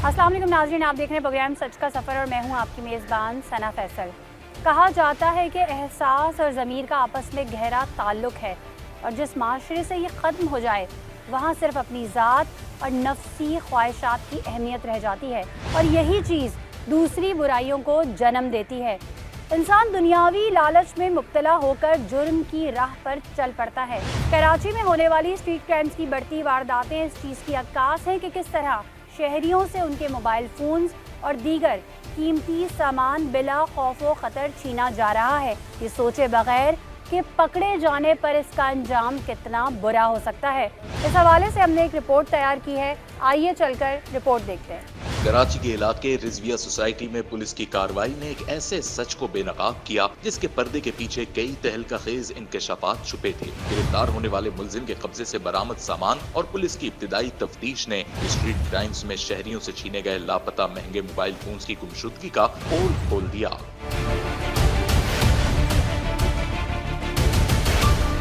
अस्सलाम वालेकुम नाज़रीन, आप देख रहे हैं प्रोग्राम सच का सफ़र और मैं हूं आपकी मेज़बान सना फैसल। कहा जाता है कि एहसास और ज़मीर का आपस में गहरा ताल्लुक़ है और जिस माशरे से ये ख़त्म हो जाए वहाँ सिर्फ अपनी ज़ात और नफ्सी ख्वाहिशात की अहमियत रह जाती है और यही चीज़ दूसरी बुराइयों को जन्म देती है। इंसान दुनियावी लालच में मुब्तला होकर जुर्म की राह पर चल पड़ता है। कराची में होने वाली स्ट्रीट क्राइम्स की बढ़ती वारदातें इस चीज़ की अक्कास हैं कि किस तरह शहरियों से उनके मोबाइल फ़ोन्स और दीगर कीमती सामान बिला खौफ व ख़तर छीना जा रहा है, ये सोचे बगैर कि पकड़े जाने पर इसका अंजाम कितना बुरा हो सकता है। इस हवाले से हमने एक रिपोर्ट तैयार की है, आइए चलकर रिपोर्ट देखते हैं। कराची के इलाके रिजविया सोसाइटी में पुलिस की कार्रवाई ने एक ऐसे सच को बेनकाब किया जिसके पर्दे के पीछे कई तहलका-खेज इंकशाफात छुपे थे। गिरफ्तार होने वाले मुलजिम के कब्जे से बरामद सामान और पुलिस की इब्तिदाई तफ्तीश ने स्ट्रीट क्राइम्स में शहरियों से छीने गए लापता महंगे मोबाइल फोन्स की गुमशुदगी का पोल खोल दिया।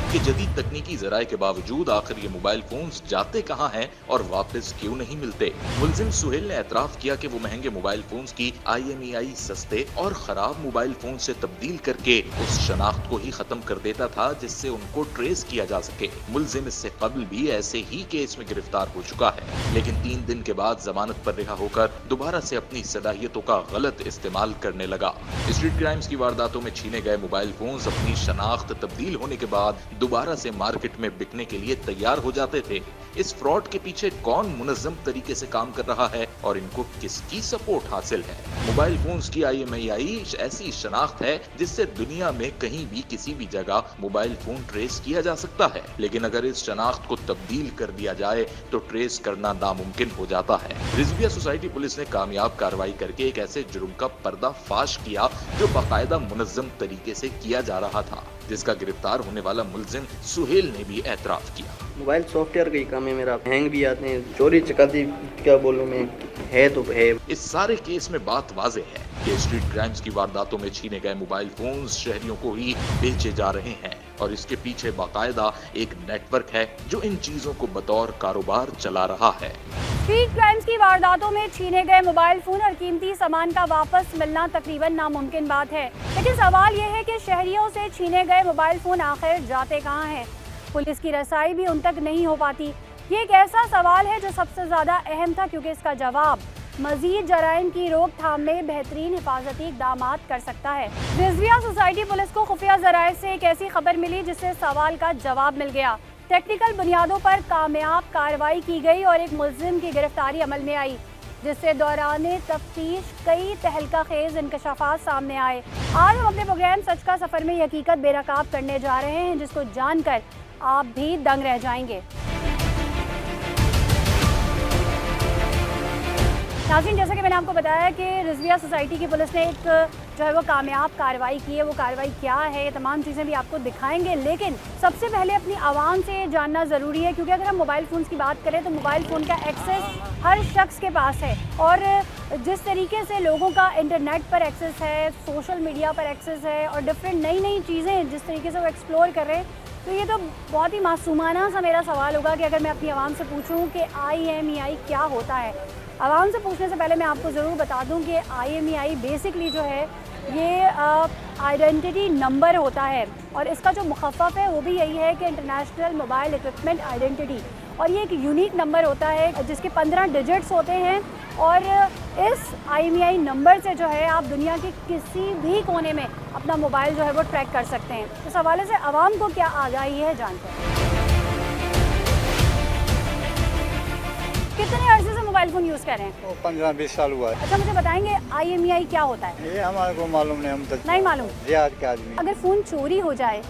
कि जदीद तकनीकी जराये के बावजूद आखिर ये मोबाइल फोन्स जाते कहाँ हैं और वापस क्यों नहीं मिलते। मुलजिम सुहेल ने एतराफ किया कि वो महंगे मोबाइल फोन्स की IMEI सस्ते और खराब मोबाइल फोन से तब्दील करके उस शनाख्त को ही खत्म कर देता था जिससे उनको ट्रेस किया जा सके। मुलजिम इससे कबल भी ऐसे ही केस में गिरफ्तार हो चुका है, लेकिन 3 दिन के बाद जमानत पर रिहा होकर दोबारा से अपनी सलाहियतों का गलत इस्तेमाल करने लगा। स्ट्रीट क्राइम्स की वारदातों में छीने गए मोबाइल फोन्स अपनी शनाख्त तब्दील होने के बाद दोबारा से मार्केट में बिकने के लिए तैयार हो जाते थे। इस फ्रॉड के पीछे कौन मुनज़्ज़म तरीके से काम कर रहा है और इनको किसकी सपोर्ट हासिल है। मोबाइल फोन्स की IMEI ऐसी शनाख्त है जिससे दुनिया में कहीं भी किसी भी जगह मोबाइल फोन ट्रेस किया जा सकता है, लेकिन अगर इस शनाख्त को तब्दील कर दिया जाए तो ट्रेस करना नामुमकिन हो जाता है। रिजविया सोसाइटी पुलिस ने कामयाब कार्रवाई करके एक ऐसे जुर्म का पर्दाफाश किया जो बाकायदा मुनज़्ज़म तरीके से किया जा रहा था, जिसका गिरफ्तार होने वाला मुलजिम सुहेल ने भी एतराफ किया। मोबाइल सॉफ्टवेयर का ही काम है मेरा, हैंग भी आते हैं, चोरी चकारी क्या बोलूं मैं, है तो है। इस सारे केस में बात वाज़ेह है कि स्ट्रीट क्राइम्स की वारदातों में छीने गए मोबाइल फोन्स शहरियों को ही बेचे जा रहे हैं और इसके पीछे बाकायदा एक नेटवर्क है जो इन चीजों को बतौर कारोबार चला रहा है। स्ट्रीट क्राइम्स की वारदातों में छीने गए मोबाइल फोन और कीमती सामान का वापस मिलना तकरीबन नामुमकिन बात है, लेकिन सवाल यह है कि शहरियों से छीने गए मोबाइल फोन आखिर जाते कहाँ हैं। पुलिस की रसाई भी उन तक नहीं हो पाती। ये एक ऐसा सवाल है जो सबसे ज्यादा अहम था, क्योंकि इसका जवाब मजीद जराइम की रोकथाम में बेहतरीन हिफाजती इकदाम कर सकता है। रिजविया सोसाइटी पुलिस को खुफिया जराये से एक ऐसी खबर मिली जिससे सवाल का जवाब मिल गया। टेक्निकल बुनियादों पर कामयाब कार्रवाई की गई और एक मुलजिम की गिरफ्तारी अमल में आई, जिससे दौरान तफ्तीश कई तहलका खेज इंकशाफात सामने आए। आज हम अपने प्रोग्राम सच का सफर में हकीकत बेनकाब करने जा रहे हैं जिसको जानकर आप भी दंग रह जाएंगे। नाज़रीन, जैसा कि मैंने आपको बताया कि रिजविया सोसाइटी की पुलिस ने एक जो है वो कामयाब कार्रवाई की है। वो कार्रवाई क्या है, ये तमाम चीज़ें भी आपको दिखाएंगे, लेकिन सबसे पहले अपनी आवाम से जानना ज़रूरी है, क्योंकि अगर हम मोबाइल फ़ोन्स की बात करें तो मोबाइल फ़ोन का एक्सेस हर शख्स के पास है और जिस तरीके से लोगों का इंटरनेट पर एक्सेस है, सोशल मीडिया पर एक्सेस है और डिफरेंट नई चीज़ें जिस तरीके से वो एक्सप्लोर कर रहे हैं, तो ये तो बहुत ही मासूमाना सा मेरा सवाल होगा कि अगर मैं अपनी आवाम से पूछूं कि IMEI क्या होता है। आवाम से पूछने से पहले मैं आपको ज़रूर बता दूं कि IMEI बेसिकली जो है ये आइडेंटिटी नंबर होता है और इसका जो मुखफ़्फ़ है वो भी यही है कि इंटरनेशनल मोबाइल इक्विपमेंट आइडेंटिटी, और ये एक यूनिक नंबर होता है जिसके 15 डिजिट्स होते हैं और इस IMEI नंबर से जो है आप दुनिया के किसी भी कोने में अपना मोबाइल जो है वो ट्रैक कर सकते हैं। इस हवाले से आवाम को क्या आगाही है जानते हैं। कितने अर्से से मोबाइल फ़ोन यूज़ कर रहे हैं? 15-20 साल हुआ है। अच्छा, मुझे बताएंगे IMEI क्या होता है? ये हमारे को मालूम नहीं, हम तो नहीं मालूम। रियाद के आदमी। अगर फ़ोन चोरी हो जाए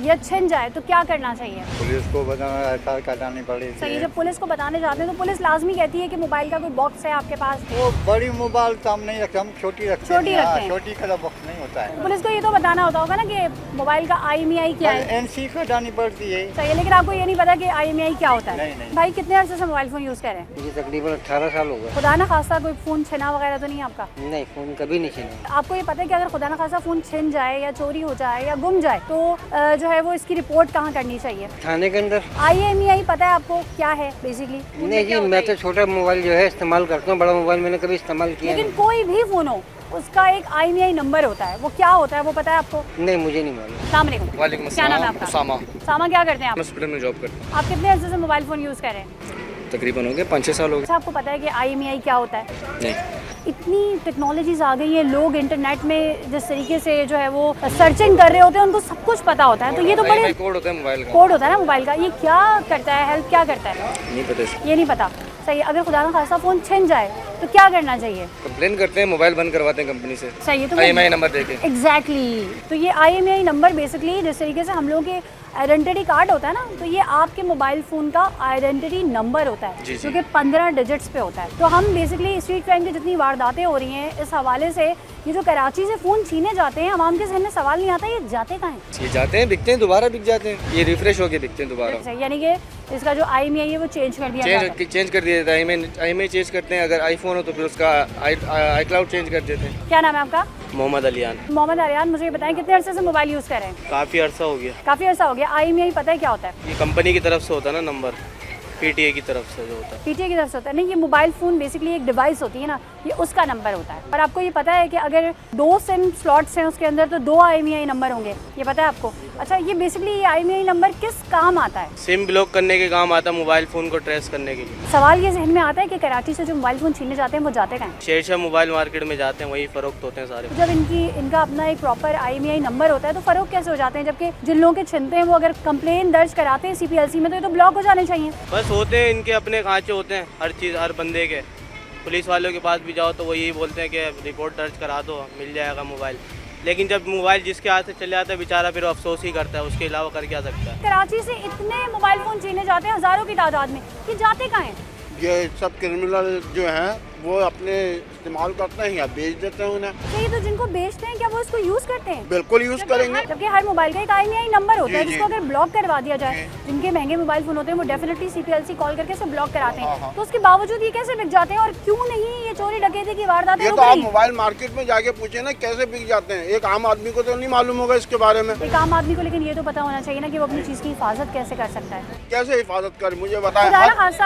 या छिन जाए तो क्या करना चाहिए? पुलिस को बताना, SR कटानी पड़ेगी। सही, जब पुलिस को बताने जाते हैं तो पुलिस लाजमी कहती है कि मोबाइल का कोई बॉक्स है आपके पास। वो बड़ी मोबाइल तो हम नहीं रखते, हम छोटी रखते हैं। छोटी रखते हैं। छोटी का बॉक्स नहीं होता है। पुलिस को ये तो बताना होता होगा ना कि मोबाइल का IMEI क्या है। NC कटानी पड़ती है। सही है, लेकिन आपको ये नहीं पता कि IMEI क्या होता है। नहीं। भाई, कितने अर्से से मोबाइल फ़ोन यूज़ कर रहे हैं? मुझे तकरीबन 18 साल हो गए। खुदा न खास्ता कोई फ़ोन छिना वगैरह तो नहीं है आपका? नहीं, फ़ोन कभी नहीं छीना। आपको ये पता है कि अगर खुदा न खास्ता फ़ोन छिन जाए या चोरी हो जाए या गुम जाए तो जो है वो इसकी रिपोर्ट कहाँ करनी चाहिए? थाने के अंदर। IMEI पता है आपको क्या है बेसिकली? नहीं जी, मैं तो छोटा मोबाइल जो है इस्तेमाल करता हूँ, बड़ा मोबाइल मैंने कभी इस्तेमाल किया लेकिन कोई भी फोन हो उसका एक IMEI नंबर होता है, वो क्या होता है वो पता है आपको? नहीं, मुझे नहीं मालूम। अस्सलाम वालेकुम। वालेकुम क्या नाम है अस्सलाम। आपका? उसामा। सामा, क्या करते हैं आप? हॉस्पिटल में जॉब करता हूँ। आप कितने अर्से से मोबाइल फ़ोन यूज़ कर रहे हैं? तकरीबन हो गए 5-6 साल हो गए। अच्छा, आपको पता है कि IMEI क्या होता है? नहीं। इतनी टेक्नोलॉजीज आ गई हैं, लोग इंटरनेट में जिस तरीके से जो है वो सर्चिंग कर रहे होते हैं, उनको सब कुछ पता होता है, तो ये तो बड़े कोड होता है मोबाइल का। कोड होता है ना मोबाइल का, ये क्या करता है, हेल्प क्या करता है? नहीं पता इसका। ये नहीं पता। सही है, अगर खुदा ना खासा फ़ोन छिन जाए तो क्या करना चाहिए? कंप्लेन करते हैं, मोबाइल बंद करवाते हैं कंपनी से। सही है, तो IMEI नंबर देके। एग्जैक्टली तो ये IMEI नंबर बेसिकली जिस तरीके से हम लोगों के आइडेंटिटी कार्ड होता है ना, तो ये आपके मोबाइल फ़ोन का आइडेंटिटी नंबर होता है जी, जी। जो कि 15 डिजिट्स पे होता है। तो हम बेसिकली स्ट्रीट क्राइम की जितनी वारदातें हो रही हैं इस हवाले से, ये जो कराची से फ़ोन छीने जाते हैं, आवाम के जहन में सवाल नहीं आता ये जाते कहाँ हैं? ये जाते हैं, बिकते हैं, दोबारा बिक जाते हैं, ये रिफ्रेश होके बिकते हैं दोबारा। यानी कि इसका जो IMEI है वो चेंज कर दिया जाता है। चेंज कर दिया जाता है। IMEI चेंज करते हैं, अगर आईफोन हो तो फिर उसका iCloud चेंज कर देते हैं। क्या नाम है आपका? मोहम्मद अलियान। मोहम्मद आर्यान, मुझे ये बताएं कितने अरसे से मोबाइल यूज़ कर रहे हैं? काफ़ी अर्सा हो गया। काफ़ी अर्सा हो गया। IMEI पता है क्या होता है? ये कंपनी की तरफ से होता है ना नंबर, PTA की तरफ से जो होता है। PTA की तरफ से होता है? नहीं, ये मोबाइल फ़ोन बेसिकली एक डिवाइस होती है ना, ये उसका नंबर होता है। और आपको ये पता है कि अगर 2 सिम स्लॉट्स हैं उसके अंदर तो 2 IMEI नंबर होंगे, ये पता है आपको? अच्छा, ये बेसिकली ये IMEI नंबर किस काम आता है? सिम ब्लॉक करने के काम आता है, मोबाइल फ़ोन को ट्रेस करने के लिए। सवाल ये जहन में आता है कि कराची से जो मोबाइल फ़ोन छीनने जाते हैं वो जाते कहाँ हैं? शेरशाह मोबाइल मार्केट में जाते हैं, वही फ़रोख्त होते हैं सारे। तो जब इनका अपना एक प्रॉपर IMEI नंबर होता है तो फ़रोख कैसे हो जाते हैं, जबकि जिन लोगों के छिनते हैं वो अगर कंप्लेन दर्ज कराते हैं CPLC में तो ये तो ब्लॉक हो जाने चाहिए। बस होते हैं इनके अपने खांचे होते हैं, हर चीज़ हर बंदे के। पुलिस वालों के पास भी जाओ तो वो यही बोलते हैं कि रिपोर्ट दर्ज करा दो, मिल जाएगा मोबाइल। लेकिन जब मोबाइल जिसके हाथ से चले जाता है बेचारा फिर अफसोस ही करता है, उसके अलावा कर क्या सकता है। कराची से इतने मोबाइल फ़ोन छीने जाते हैं हज़ारों की तादाद में, ये जाते कहाँ हैं? ये सब क्रिमिनल जो हैं वो अपने इस्तेमाल करते हैं या बेच देते हैं उन्हें। तो ये तो जिनको बेचते हैं क्या वो इसको यूज़ करते हैं? बिल्कुल यूज़ करेंगे। जबकि हर मोबाइल का एक IMEI नंबर होता है जी, जिसको जी। अगर ब्लॉक करवा दिया जाए, जिनके महंगे मोबाइल फ़ोन होते हैं वो डेफिनेटली CPLC कॉल करके से ब्लॉक कराते हैं, तो उसके बावजूद ये कैसे बिक जाते हैं और क्यों नहीं ये चोरी डकैती की वारदातें ये रुक तो आप रही? मोबाइल मार्केट में जाके पूछे ना कैसे बिक जाते हैं, एक आम आदमी को तो नहीं मालूम होगा इसके बारे में। एक आम आदमी को लेकिन ये तो पता होना चाहिए ना कि वो अपनी चीज़ की हिफाजत कैसे कर सकता है। कैसे हिफाजत करे मुझे बताएं। खुदा ना खास्ता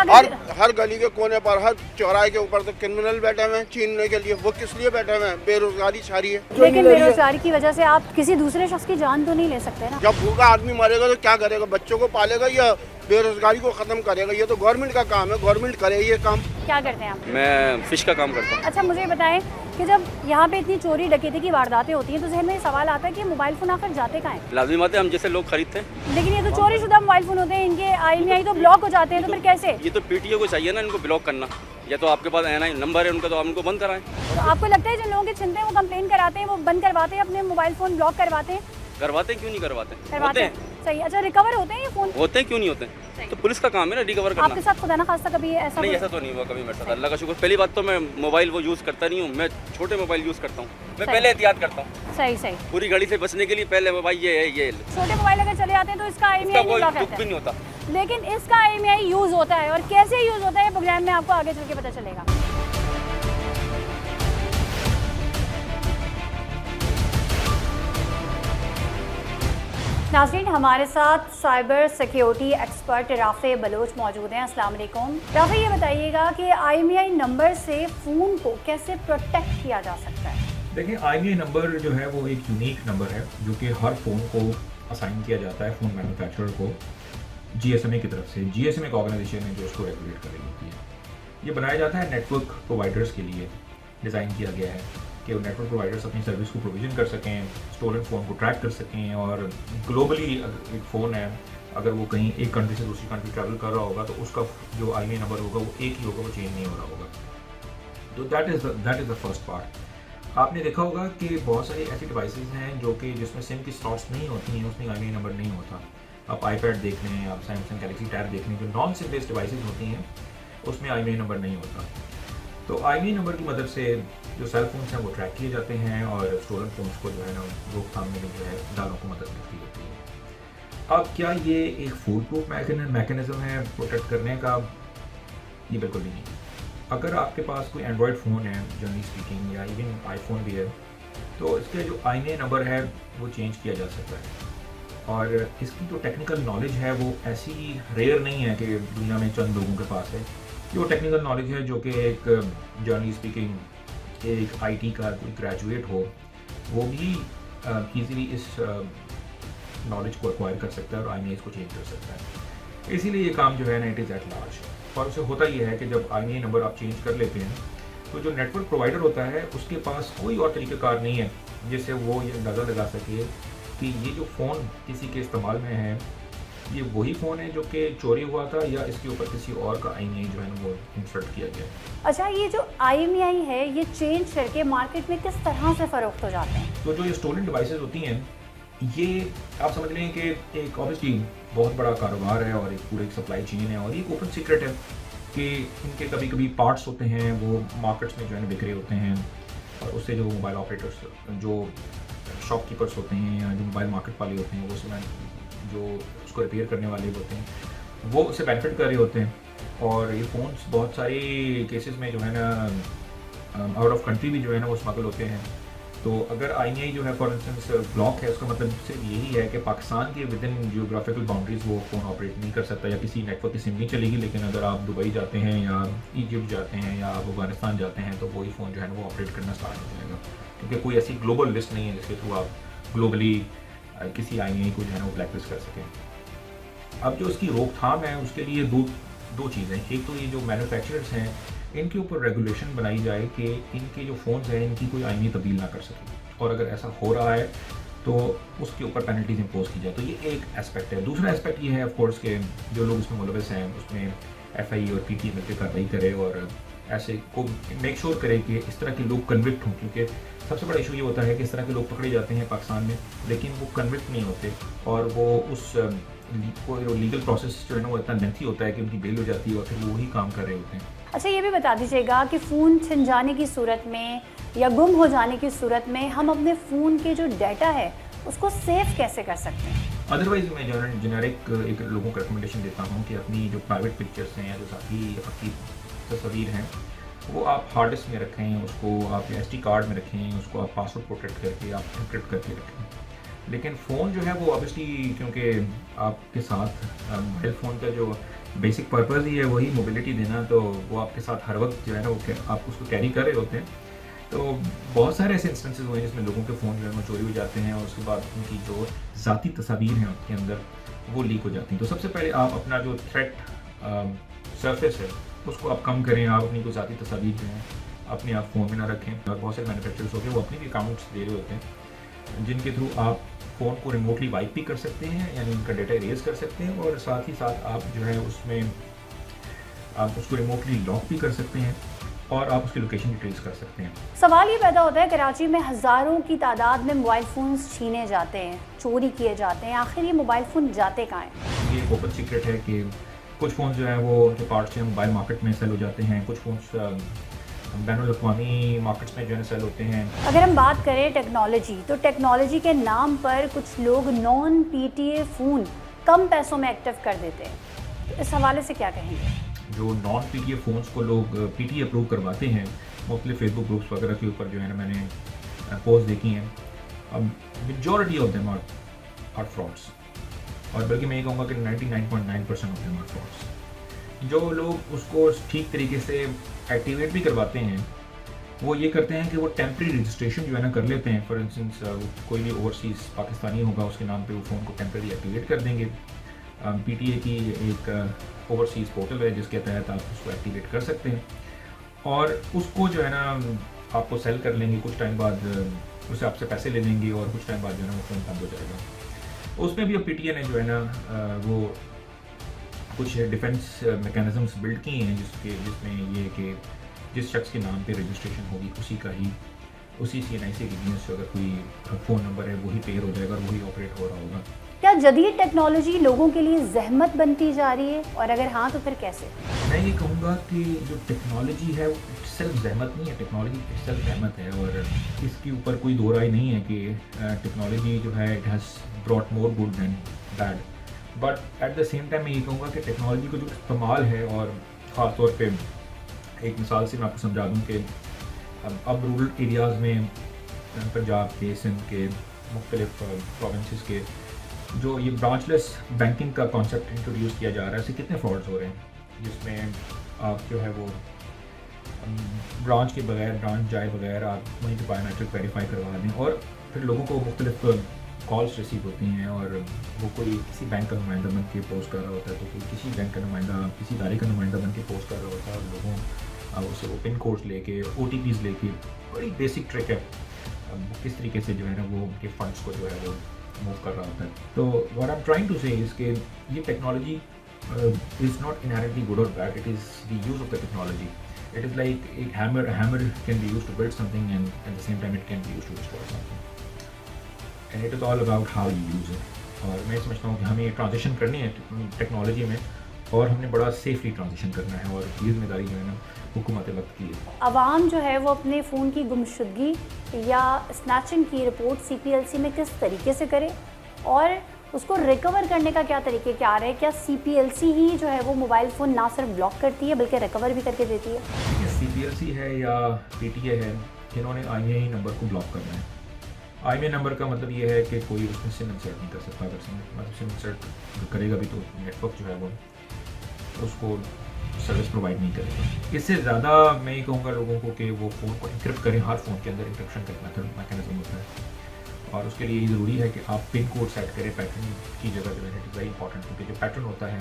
हर गली के कोने पर, हर चौराहे के ऊपर तो क्रिमिनल बैठे हुए हैं छीनने के लिए। वो किस लिए बैठे हुए हैं? बेरोजगारी छा रही है। लेकिन बेरोजगारी की वजह से आप किसी दूसरे शख्स की जान तो नहीं ले सकते ना। जब भूखा आदमी मरेगा तो क्या करेगा? बच्चों को पालेगा या बेरोजगारी को खत्म करेगा? ये तो गवर्नमेंट का काम है, गवर्नमेंट करे ये काम। क्या करते हैं आप? मैं फिश का काम करता हूँ। अच्छा, मुझे ये बताएं कि जब यहाँ पे इतनी चोरी डकैती की वारदातें होती हैं तो जहन में ये सवाल आता है कि मोबाइल फ़ोन आखिर जाते कहाँ हैं? लाजमी बात है, हम जैसे लोग खरीदते हैं। लेकिन ये तो चोरी शुदा मोबाइल फ़ोन होते हैं, इनके IMEI तो ब्लॉक हो जाते हैं, तो फिर कैसे? ये तो PTA को चाहिए ना इनको ब्लॉक करना, या तो आपके पास NI नंबर है उनका तो आप उनको बंद कराएं। तो आपको लगता है जिन लोगों के छिनते हैं वो कंप्लेन कराते हैं, वो बंद करवाते हैं, अपने मोबाइल फ़ोन ब्लॉक करवाते हैं? करवाते हैं, क्यों नहीं करवाते? करवाते होते हैं। हैं, सही। अच्छा, रिकवर होते हैं ये फ़ोन? होते हैं, क्यों नहीं होते? तो पुलिस का काम है ना रिकवर आपके करना। साथ खुदा ना खास्ता कभी ऐसा नहीं, कोई- ऐसा तो नहीं हुआ कभी मेरे साथ, अल्लाह का शुक्र। पहली बात तो मैं मोबाइल वो यूज़ करता नहीं हूँ, मैं छोटे मोबाइल यूज़ करता हूँ। मैं सही। पहले एहतियात करता हूँ सही सही। पूरी घड़ी से बचने के लिए। पहले भाई ये है, ये छोटे मोबाइल अगर चले जाते हैं तो इसका इसका IMEI कोई क्या दुख कहता भी है, नहीं होता। लेकिन इसका IMEI यूज़ होता है, और कैसे यूज़ होता है प्रोग्राम में आपको आगे चल के पता चलेगा। नाज़रीन, हमारे साथ cyber security expert Rafe Bloch मौजूद हैं। अस्सलाम वालेकुम। राफ़े, ये बताइएगा कि IMEI नंबर से फ़ोन को कैसे प्रोटेक्ट किया जा सकता है? देखिए, IMEI नंबर जो है वो एक यूनिक नंबर है जो कि हर फ़ोन को असाइन किया जाता है फ़ोन मैन्युफैक्चरर को GSMA की तरफ से। GSMA एक ऑर्गेनाइजेशन है जो उसको रेगुलेट कर रही होती है। ये बनाया जाता है नेटवर्क प्रोवाइडर्स के लिए, डिज़ाइन किया गया है कि वो नेटवर्क प्रोवाइडर्स अपनी सर्विस को प्रोविजन कर सकें, स्टोलन फ़ोन को ट्रैक कर सकें, और ग्लोबली एक फ़ोन है अगर वो कहीं एक कंट्री से दूसरी कंट्री ट्रैवल कर रहा होगा तो उसका जो IMEI नंबर होगा वो एक ही होगा, वो चेंज नहीं हो रहा होगा। तो that is the first part. आपने देखा होगा कि बहुत सारी ऐसी डिवाइसेस हैं जो कि जिसमें सिम की स्लॉट्स नहीं होती हैं, उसमें IMEI नंबर नहीं होता। आप iPad देख लें, आप सैमसंग गैलेक्सी टैब देख लें, जो नॉन सिम बेस्ड डिवाइसेस होती हैं उसमें IMEI नंबर नहीं होता। तो IMEI नंबर की मदद से जो सेल फोन्स हैं वो ट्रैक किए जाते हैं और स्टोलन फोन्स को जो है ना रोकथाम में जो है दालों को मदद मिलती होती है। अब क्या ये एक फूल प्रूफ मैकेनिज्म है प्रोटेक्ट करने का? ये बिल्कुल भी नहीं। अगर आपके पास कोई एंड्रॉयड फ़ोन है जनरली स्पीकिंग, या इवन आईफोन भी है, तो इसके जो IMEI नंबर है वो चेंज किया जा सकता है। और इसकी जो टेक्निकल नॉलेज है वो ऐसी रेयर नहीं है कि दुनिया में चंद लोगों के पास है। ये वो टेक्निकल नॉलेज है जो कि एक जर्नली स्पीकिंग एक आईटी का कोई ग्रेजुएट हो वो भी ईज़िली इस नॉलेज को एक्वायर कर सकता है और IMEI को चेंज कर सकता है। इसीलिए ये काम जो है ना इट इज़ एट लार्ज। और उससे होता ये है कि जब IMEI नंबर आप चेंज कर लेते हैं तो जो नेटवर्क प्रोवाइडर होता है उसके पास कोई और तरीक़ाकार नहीं है जिससे वो ये अंदाज़ा लगा सके कि ये जो फ़ोन किसी के इस्तेमाल में है ये वही फ़ोन है जो कि चोरी हुआ था या इसके ऊपर किसी और का IMEI जो है ना वो इंसर्ट किया गया है। अच्छा, ये जो IMEI है ये चेंज करके मार्केट में किस तरह से फ़रोख्त हो जाते हैं? तो जो ये स्टोलन डिवाइसेस होती हैं ये आप समझ लें कि एक ऑब्वियसली बहुत बड़ा कारोबार है और एक पूरे सप्लाई चेन है और ये ओपन सीक्रेट है कि इनके कभी कभी पार्ट्स होते हैं वो मार्केट्स में जो है ना बिक रहे होते हैं और उससे जो मोबाइल ऑपरेटर्स जो शॉपकीपर्स होते हैं या जो मोबाइल मार्केट वाले होते हैं वो उसमें जो उसको रिपेयर करने वाले होते हैं वो उससे बेनिफिट कर रहे होते हैं। और ये फ़ोन्स बहुत सारे केसेस में जो है ना आउट ऑफ कंट्री भी जो है ना वो स्मगल होते हैं। तो अगर IMEI जो है फॉर इंस्टेंस ब्लॉक है उसका मतलब सिर्फ यही है कि पाकिस्तान के विद इन जियोग्राफिकल बाउंड्रीज वो फ़ोन ऑपरेट नहीं कर सकता या किसी नेटवर्क की सिम नहीं चलेगी। लेकिन अगर आप दुबई जाते हैं या इजिप्ट जाते हैं या आप अफगानिस्तान जाते हैं तो वही फ़ोन जो है ना वो ऑपरेट करना स्टार्ट हो जाएगा क्योंकि कोई ऐसी ग्लोबल लिस्ट नहीं है जिसके थ्रू आप ग्लोबली किसी IMEI को जो है ना वो ब्लैक लिस्ट कर सकें। अब जो इसकी रोकथाम है उसके लिए दो चीज़ें। एक तो ये जो मैन्युफैक्चरर्स हैं इनके ऊपर रेगुलेशन बनाई जाए कि इनके जो फ़ोन्स हैं इनकी कोई IMEI तब्दील ना कर सके और अगर ऐसा हो रहा है तो उसके ऊपर पेनल्टीज इम्पोज की जाए। तो ये एक एस्पेक्ट है। दूसरा एस्पेक्ट ये है ऑफ कोर्स के जो लोग इसमें मुलविस हैं उसमें FI और PT मिलकर कार्रवाई करे और ऐसे को मेक श्योर करे कि इस तरह के लोग कन्विक्ट हों क्योंकि सबसे बड़ा इशू ये होता है कि इस तरह के लोग पकड़े जाते हैं पाकिस्तान में लेकिन वो कन्विक्ट नहीं होते और वो उस कोई लीगल प्रोसेस जो है ना वो इतना लेंथी होता है कि उनकी बेल हो जाती है और फिर वो वही काम कर रहे होते हैं। अच्छा, ये भी बता दीजिएगा कि फ़ोन छिन जाने की सूरत में या गुम हो जाने की सूरत में हम अपने फ़ोन के जो डाटा है उसको सेव कैसे कर सकते हैं? अदरवाइज मैं जेनेरिक एक लोगों को रिकमेंडेशन देता हूँ कि अपनी जो प्राइवेट पिक्चर्स हैं या जो साथी आपकी तस्वीर हैं वो आप हार्ड डिस्क में रखें, उसको आप SD कार्ड में रखें, उसको आप पासवर्ड प्रोटेक्ट करके आप एन्क्रिप्ट करके रखें। लेकिन फ़ोन जो है वो ऑब्वियसली क्योंकि आपके साथ मोबाइल फ़ोन का जो बेसिक पर्पज़ ही है वही मोबिलिटी देना तो वो आपके साथ हर वक्त जो है ना वो आप उसको कैरी कर रहे होते हैं। तो बहुत सारे ऐसे इंस्टेंसेस हुए हैं जिसमें लोगों के फ़ोन जो है वो चोरी हो जाते हैं और उसके बाद उनकी जो ज़ाती तस्वीर हैं उनके अंदर वो लीक हो जाती हैं। तो सबसे पहले आप अपना जो थ्रेट सरफेस है उसको आप कम करें। आप अपनी कोई ज़ाती तस्वीर जो है अपने आप फ़ोन में ना रखें। और बहुत सारे मैन्युफैक्चरर्स होते हैं वो अपने भी अकाउंट्स दे रहे होते हैं जिनके थ्रू आप फ़ोन को रिमोटली वाइप भी कर सकते हैं यानी उनका डेटा इरेज कर सकते हैं और साथ ही साथ आप जो है उसमें आप उसको रिमोटली लॉक भी कर सकते हैं और आप उसकी लोकेशन भी ट्रेस कर सकते हैं। सवाल ये पैदा होता है कराची में हज़ारों की तादाद में मोबाइल फ़ोन्स छीने जाते हैं, चोरी किए जाते हैं, आखिर ये मोबाइल फ़ोन जाते कहाँ हैं? ये ओपन सीक्रेट है कि कुछ फ़ोन जो है वो जो पार्ट्स हैं मोबाइल मार्केट में सेल हो जाते हैं, कुछ फ़ोन्स बैनुल-अक़वामी मार्केट्स में जो है सेल होते हैं। अगर हम बात करें टेक्नोलॉजी तो टेक्नोलॉजी के नाम पर कुछ लोग नॉन PTA फ़ोन कम पैसों में एक्टिव कर देते हैं, तो इस हवाले से क्या कहेंगे? जो नॉन PTA फ़ोन्स को लोग PTA अप्रूव करवाते हैं मुख्तलिफ फेसबुक ग्रुप्स वगैरह के ऊपर जो है ना मैंने पोस्ट देखी हैं, अब majority of them are frauds और बल्कि मैं ये कहूँगा कि 99.9% ऑफ देम आर फ्रॉड्स। जो लोग उसको ठीक तरीके से एक्टिवेट भी करवाते हैं वो ये करते हैं कि वो टेम्प्रेरी रजिस्ट्रेशन जो है ना कर लेते हैं। फॉर इंस्टेंस कोई भी ओवरसीज़ पाकिस्तानी होगा उसके नाम पे वो फ़ोन को टेम्प्रेरी एक्टिवेट कर देंगे। PTA की एक ओवरसीज़ पोर्टल है जिसके तहत आप उसको एक्टिवेट कर सकते हैं और उसको जो है ना आपको सेल कर लेंगे। कुछ टाइम बाद उससे आपसे पैसे ले लेंगे और कुछ टाइम बाद जो है ना वो फ़ोन बंद हो जाएगा। उसमें भी अब PTA ने जो है ना वो कुछ डिफेंस मैकेनिज़म्स बिल्ड किए हैं जिसमें ये कि जिस शख्स के नाम पे रजिस्ट्रेशन होगी उसी CNIC के अगेंस्ट अगर कोई फ़ोन नंबर है वही पेयर हो जाएगा और वही ऑपरेट हो रहा होगा। क्या जदीद टेक्नोलॉजी लोगों के लिए जहमत बनती जा रही है और अगर हाँ तो फिर कैसे? मैं ये कहूँगा कि जो टेक्नोलॉजी है वो सिर्फ जहमत नहीं है, टेक्नोलॉजी सिर्फ जहमत है और इसके ऊपर कोई दो राय नहीं है कि टेक्नोलॉजी जो है it has brought more good than bad. But at the same time मैं ये कहूँगा कि टेक्नोलॉजी का जो इस्तेमाल है और ख़ास तौर पे एक मिसाल से मैं आपको समझा दूँ कि अब रूरल एरियाज़ में पंजाब के, सिंध के, मुख्तलिफ प्रोविंसेस के जो ये ब्रांचलेस बैंकिंग का कॉन्सेप्ट इंट्रोड्यूस किया जा रहा है, इससे कितने फ्रॉड्स हो रहे हैं, जिसमें आप जो है वो ब्रांच के बगैर, ब्रांच जाए बगैर आप वहीं पर बायोमेट्रिक वेरीफाई करवा दें, और फिर लोगों को मुख्तलिफ कॉल्स रिसीव होती हैं और वो कोई किसी बैंक का नुमाइंदा बन के पोस्ट कर रहा होता है, तो कोई किसी बैंक का नुमाइंदा, किसी इदारे का नुमाइंदा बन के पोस्ट कर रहा होता है, और लोगों उससे वो पिन कोड्स लेके, OTPs लेके, बड़ी बेसिक ट्रिक है किस तरीके से जो है ना वो उनके फंड्स को जो है वो मूव कर रहा होता है। तो what I am trying to say is के ये technology is not inherently good और bad, it is the use of the technology. It is like a hammer can be used to build something, and at the same time it can be used to destroy something. And it is all about how you use it. और मैं समझता हूँ कि हमें transition करनी है technology में, और हमने बड़ा सेफली ट्रांजिशन करना है, और ये जिम्मेदारी जो है ना हुकूमत वक्त की है। आवाम जो है वो अपने फ़ोन की गुमशुदगी या स्नैचिंग की रिपोर्ट CPLC में किस तरीके से करे, और उसको रिकवर करने का क्या तरीके क्या रहे? क्या CPLC ही जो है वो मोबाइल फ़ोन ना सिर्फ ब्लॉक करती है बल्कि रिकवर भी करके देती है? CPLC है या PTA है, जिन्होंने IMEI नंबर को ब्लॉक करना है। IMEI नंबर का मतलब ये है कि कोई उसमें सिम इंसर्ट नहीं कर सकता। अगर सिम इंसर्ट करेगा भी तो नेटवर्क जो है वो उसको सर्विस प्रोवाइड नहीं करेगा। इससे ज़्यादा मैं ये कहूँगा लोगों को कि वो फ़ोन को इंक्रिप्ट करें। हर फ़ोन के अंदर इंक्रिप्शन का मैकेनिज्म होता है, और उसके लिए ये ज़रूरी है कि आप पिन कोड सेट करें पैटर्न की जगह जो है। इट इज़ वेरी इंपॉर्टेंट, क्योंकि जो पैटर्न होता है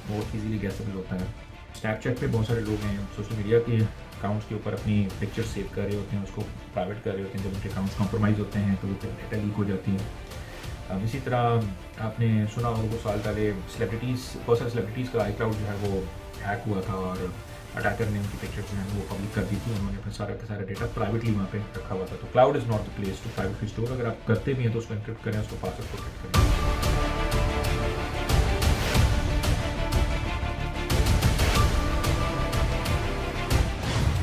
वो ईजीली गैसेबल होता है। स्नैपचैट पे बहुत सारे लोग हैं सोशल मीडिया के अकाउंट्स के ऊपर अपनी पिक्चर सेव कर रहे होते हैं, उसको प्राइवेट कर रहे होते हैं। जब उनके अकाउंट्स कॉम्प्रोमाइज़ होते हैं तो वो फिर डेटा लीक हो जाती है। इसी तरह आपने सुना होगा कुछ साल पहले बहुत सारे सेलिब्रिटीज़ का iCloud जो है वो हैक हुआ था, और अटैकर ने उनकी पिक्चर जो है वो पब्लिक कर दी थी। उन्होंने अपना सारा डेटा प्राइवेटली वहाँ पे रखा हुआ था। तो cloud is not the place to privately store. अगर आप करते भी हैं तो उसको एन्क्रिप्ट करें, उसको पासवर्ड प्रोटेक्ट करें।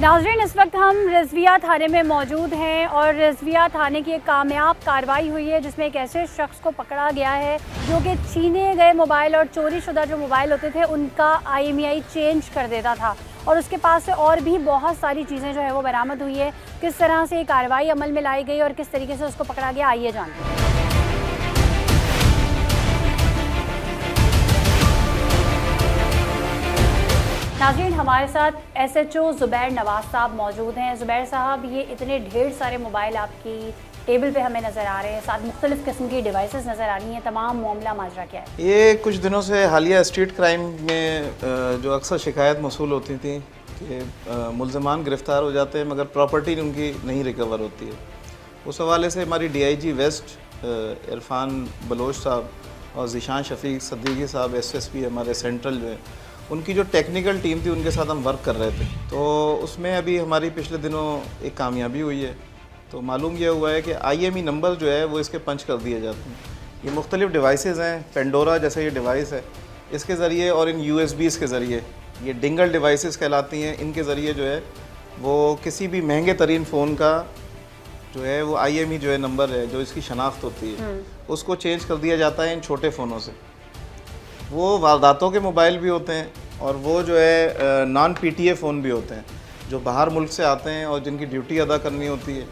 नाज़रीन, इस वक्त हम रिजविया थाने में मौजूद हैं, और रिजविया थाने की एक कामयाब कार्रवाई हुई है जिसमें एक ऐसे शख्स को पकड़ा गया है जो कि छीने गए मोबाइल और चोरी शुदा जो मोबाइल होते थे उनका IMEI चेंज कर देता था, और उसके पास से और भी बहुत सारी चीज़ें जो है वो बरामद हुई है। किस तरह से ये कार्रवाई अमल में लाई गई और किस तरीके से उसको पकड़ा गया, आइए जानते हैं। नाज़रीन, हमारे साथ SHO ज़ुबैर नवाज़ साहब मौजूद हैं। ज़ुबैर साहब, ये इतने ढेर सारे मोबाइल आपकी टेबल पे हमें नज़र आ रहे हैं, साथ मुख्तलिफ़ किस्म की डिवाइसेस नज़र आ रही हैं, तमाम मामला माजरा क्या है? ये कुछ दिनों से हालिया स्ट्रीट क्राइम में जो अक्सर शिकायत मौसूल होती थी कि मुल्ज़मान गिरफ़्तार हो जाते हैं मगर प्रॉपर्टी उनकी नहीं रिकवर होती है। उस हवाले से हमारी DIG वेस्ट इरफान बलोच साहब और ज़ीशान शफीक सद्दीकी साहब SSP हमारे सेंट्रल जो है, उनकी जो टेक्निकल टीम थी उनके साथ हम वर्क कर रहे थे। तो उसमें अभी हमारी पिछले दिनों एक कामयाबी हुई है। तो मालूम यह हुआ है कि IMEI नंबर जो है वो इसके पंच कर दिए जाते हैं। ये मुख्तलिफ़ डिवाइसेस हैं, पेंडोरा जैसे ये डिवाइस है, इसके ज़रिए और इन USBs के ज़रिए, ये डिंगल डिवाइसेस कहलाती हैं, इनके ज़रिए जो है वो किसी भी महंगे तरीन फ़ोन का जो है वो IMEI जो है नंबर है जो इसकी शनाख्त होती है उसको चेंज कर दिया जाता है इन छोटे फ़ोनों से। वो वारदातों के मोबाइल भी होते हैं, और वो जो है नॉन PTA फ़ोन भी होते हैं जो बाहर मुल्क से आते हैं और जिनकी ड्यूटी अदा करनी होती है,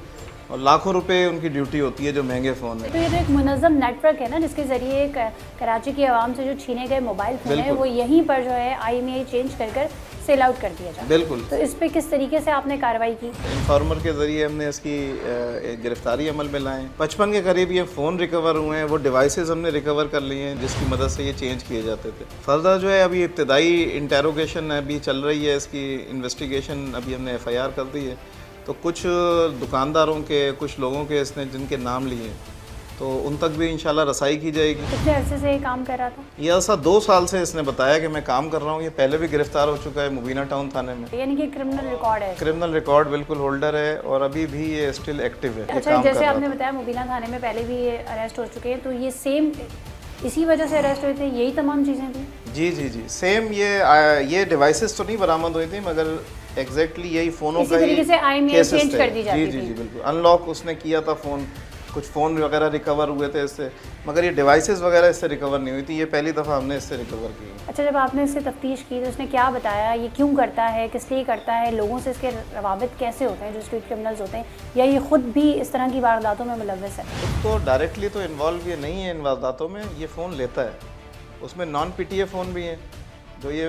और लाखों रुपए उनकी ड्यूटी होती है जो महंगे फ़ोन है। तो ये तो एक मुनज़्ज़म नेटवर्क है ना, जिसके ज़रिए कराची की आवाम से जो छीने गए मोबाइल फ़ोन है वो यहीं पर जो है IMEI चेंज कर सेल आउट कर दिया जाए। बिल्कुल। तो इस पे किस तरीके से आपने कार्रवाई की? इन्फॉर्मर के ज़रिए हमने इसकी गिरफ्तारी अमल में लाएँ। 55 के करीब ये फ़ोन रिकवर हुए हैं, वो डिवाइसेस हमने रिकवर कर लिए हैं जिसकी मदद से ये चेंज किए जाते थे। फर्दर जो है अभी इब्तदाई इंटेरोगेशन अभी चल रही है, इसकी इन्वेस्टिगेशन अभी हमने FIR कर दी है। तो कुछ दुकानदारों के, कुछ लोगों के इसने जिनके नाम लिए तो उन तक भी इंशाल्लाह रसाई की जाएगी। कितने अरसे से ये काम कर रहा था? ये ऐसा 2 साल से इसने बताया कि मैं काम कर रहा हूँ। ये पहले भी गिरफ्तार हो चुका है मुबीना टाउन थाने में। यानी कि क्रिमिनल रिकॉर्ड है? क्रिमिनल रिकॉर्ड बिल्कुल होल्डर है, और अभी भी ये स्टिल एक्टिव है। अच्छा, जैसे आपने बताया मुबीना थाने में पहले भी ये अरेस्ट हो चुके हैं, तो ये सेम इसी वजह से अरेस्ट हुए थे, यही तमाम चीज़ें थी? जी सेम। ये डिवाइसेस तो नहीं बरामद हुई थी मगर एग्जैक्टली यही फ़ोनों का तरीके से IMEI चेंज कर दी जाती थी। जी बिल्कुल। अनलॉक उसने किया था फ़ोन, कुछ फ़ोन वगैरह रिकवर हुए थे इससे, मगर ये डिवाइसेस वगैरह इससे रिकवर नहीं हुई थी। ये पहली दफ़ा हमने इससे रिकवर की है। अच्छा, जब आपने इससे तफ्तीश की तो उसने क्या बताया, ये क्यों करता है, किस लिए करता है, लोगों से इसके रवाबित कैसे होते हैं जो स्ट्रीट क्रिमिनल्स होते हैं, या ये खुद भी इस तरह की वारदातों में मुलव्वस है? तो डायरेक्टली तो इन्वॉल्व ये नहीं है इन वारदातों में, ये फ़ोन लेता है। उसमें नॉन पीटीए फ़ोन भी हैं, जो ये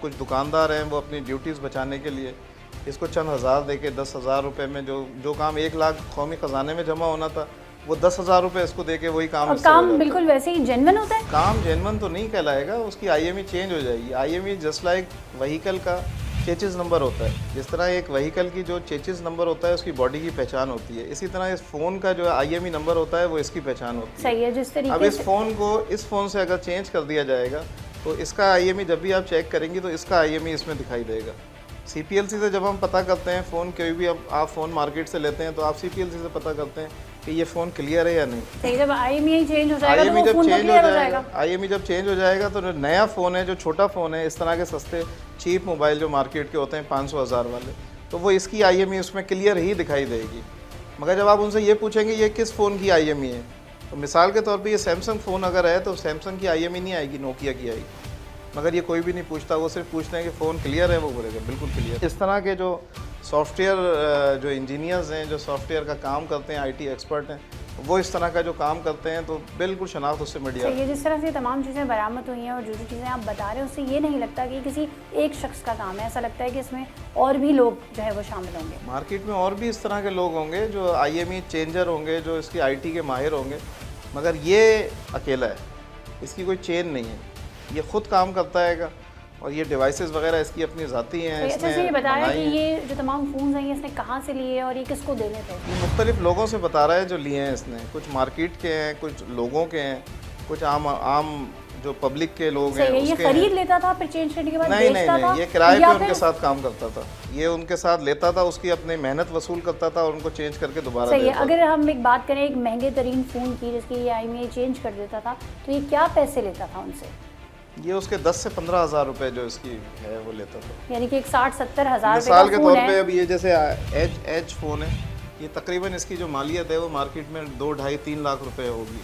कुछ दुकानदार हैं वो अपनी ड्यूटीज़ बचाने के लिए इसको चंद हज़ार दे के 10,000 रुपये में जो काम 1 लाख कौमी ख़जाने में जमा होना था, वो 10,000 रुपये इसको दे के वही काम और इससे हो काम जाता है। बिल्कुल वैसे ही जेन्युइन होता है? काम जेन्युइन तो नहीं कहलाएगा, उसकी आईएमई चेंज हो जाएगी। आईएमई जस्ट लाइक व्हीकल का चेचिस नंबर होता है। जिस तरह एक व्हीकल की जो चेचिस नंबर होता है उसकी बॉडी की पहचान होती है, इसी तरह इस फ़ोन का जो आईएमई नंबर होता है वो इसकी पहचान होती है। सही है। जिस अब तरीके इस फ़ोन को इस फ़ोन से अगर चेंज कर दिया जाएगा तो इसका आईएमई जब भी आप चेक करेंगी तो इसका आईएमई इसमें दिखाई देगा। सीपीएलसी से जब हम पता करते हैं फ़ोन, कोई भी अब आप फ़ोन मार्केट से लेते हैं तो आप सीपीएलसी से पता करते हैं कि ये फ़ोन क्लियर है या नहीं। सही, जब आईएमई चेंज हो जाएगा तो आईएमई वो जब फोन तो चेंज हो क्लियर हो जाएगा, जाएगा। आईएमई जब चेंज हो जाएगा तो नया फ़ोन है, जो छोटा फ़ोन है, इस तरह के सस्ते चीप मोबाइल जो मार्केट के होते हैं 500,000 वाले, तो वो इसकी आईएमई उसमें क्लियर ही दिखाई देगी। मगर जब आप उनसे ये पूछेंगे ये किस फ़ोन की आईएमई है, तो मिसाल के तौर पे ये सैमसंग फ़ोन अगर है तो सैमसंग की आईएमई नहीं आएगी, नोकिया की आएगी। मगर ये कोई भी नहीं पूछता, वो सिर्फ पूछते हैं कि फ़ोन क्लियर है, वो बोलेगा बिल्कुल क्लियर। इस तरह के जो सॉफ्टवेयर जो इंजीनियर्स हैं, जो सॉफ्टवेयर का काम करते हैं, आईटी एक्सपर्ट हैं, वो इस तरह का जो काम करते हैं तो बिल्कुल शनाख्त उससे मिल सही जाती है। है। जिस तरह से तमाम चीज़ें बरामद हुई हैं और जो जो चीज़ें आप बता रहे हैं उससे ये नहीं लगता कि किसी एक शख्स का काम है, ऐसा लगता है कि इसमें और भी लोग जो है वो शामिल होंगे। मार्केट में और भी इस तरह के लोग होंगे जो आईएमई चेंजर होंगे, जो इसकी आईटी के माहिर होंगे, मगर ये अकेला है, इसकी कोई चेन नहीं है, ये खुद काम करता है और ये डिवाइसेस वगैरह इसकी अपनी ज़ाती हैं। अच्छा, इसने ये बताया बनाई कि हैं। ये जो तमाम फ़ोन्स हैं ये इसने कहाँ से लिए और ये किसको देने थे? ये मुख्तलिफ लोगों से बता रहा है जो लिए हैं इसने, कुछ मार्केट के हैं, कुछ लोगों के हैं, कुछ आम जो पब्लिक के लोग हैं सही है। ये उसके खरीद हैं। लेता था फिर चेंज करने के बाद नहीं बेचता था, ये किराए या पे उनके फिर साथ काम करता था, ये उनके साथ लेता था, उसकी अपनी मेहनत वसूल करता था और उनको चेंज करके दोबारा सही है। देता था। अगर हम एक बात करें एक महंगे तरीन फ़ोन की जिसकी ये आईएमई चेंज कर देता था, तो ये क्या पैसे लेता था उनसे? ये उसके 10 से 15,000 रुपए जो इसकी है वो लेता था। यानी कि एक 60-70 हज़ार रुपये मिसाल का के फ़ोन तौर पे है। अब ये जैसे एज फ़ोन है, ये तकरीबन इसकी जो मालियत है वो मार्केट में 2, 2.5, 3 लाख रुपए होगी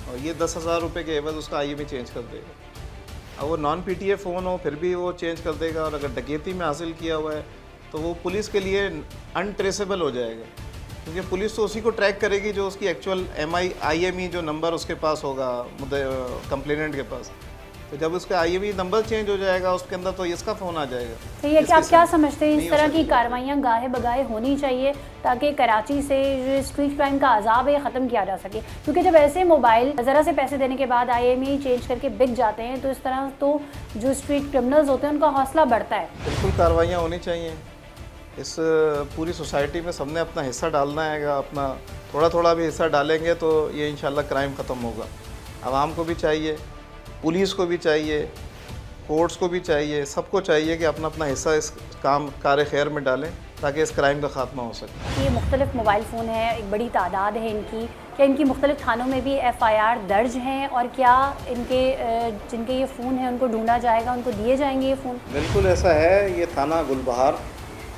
और ये 10,000 रुपए के एवज उसका आईएमई चेंज कर देगा। अब वो नॉन पीटीए फ़ोन हो फिर भी वो चेंज कर देगा, और अगर डकैती में हासिल किया हुआ है तो वो पुलिस के लिए अनट्रेसेबल हो जाएगा, क्योंकि पुलिस तो उसी को ट्रैक करेगी जो उसकी एक्चुअल आईएमई जो नंबर उसके पास होगा, कंप्लेनेंट के पास। तो जब उसका आईएमई नंबर चेंज हो जाएगा उसके अंदर तो इसका फ़ोन आ जाएगा। सही है कि आप क्या समझते हैं नहीं इस हो तरह की सकती। कार्रवाइयाँ गाहे बगाहे होनी चाहिए ताकि कराची से जो स्ट्रीट क्राइम का अजाब है ख़त्म किया जा सके? क्योंकि जब ऐसे मोबाइल ज़रा से पैसे देने के बाद आईएमई चेंज करके बिक जाते हैं तो इस तरह तो जो स्ट्रीट क्रिमिनल्स होते हैं उनका हौसला बढ़ता है। बिल्कुल कार्रवाइयाँ होनी चाहिए। इस पूरी सोसाइटी में सबने अपना हिस्सा डालना है, अपना थोड़ा थोड़ा भी हिस्सा डालेंगे तो ये इंशाल्लाह क्राइम ख़त्म होगा। आवाम को भी चाहिए, पुलिस को भी चाहिए, कोर्ट्स को भी चाहिए, सबको चाहिए कि अपना अपना हिस्सा इस कार खैर में डालें ताकि इस क्राइम का खात्मा हो सके। ये मुख्तलिफ मोबाइल फ़ोन है, एक बड़ी तादाद है इनकी, क्या इनकी मुख्तलिफ थानों में भी FIR दर्ज हैं और क्या इनके जिनके ये फ़ोन हैं उनको ढूंढा जाएगा, उनको दिए जाएंगे ये फ़ोन? बिल्कुल ऐसा है। ये थाना गुलबहार,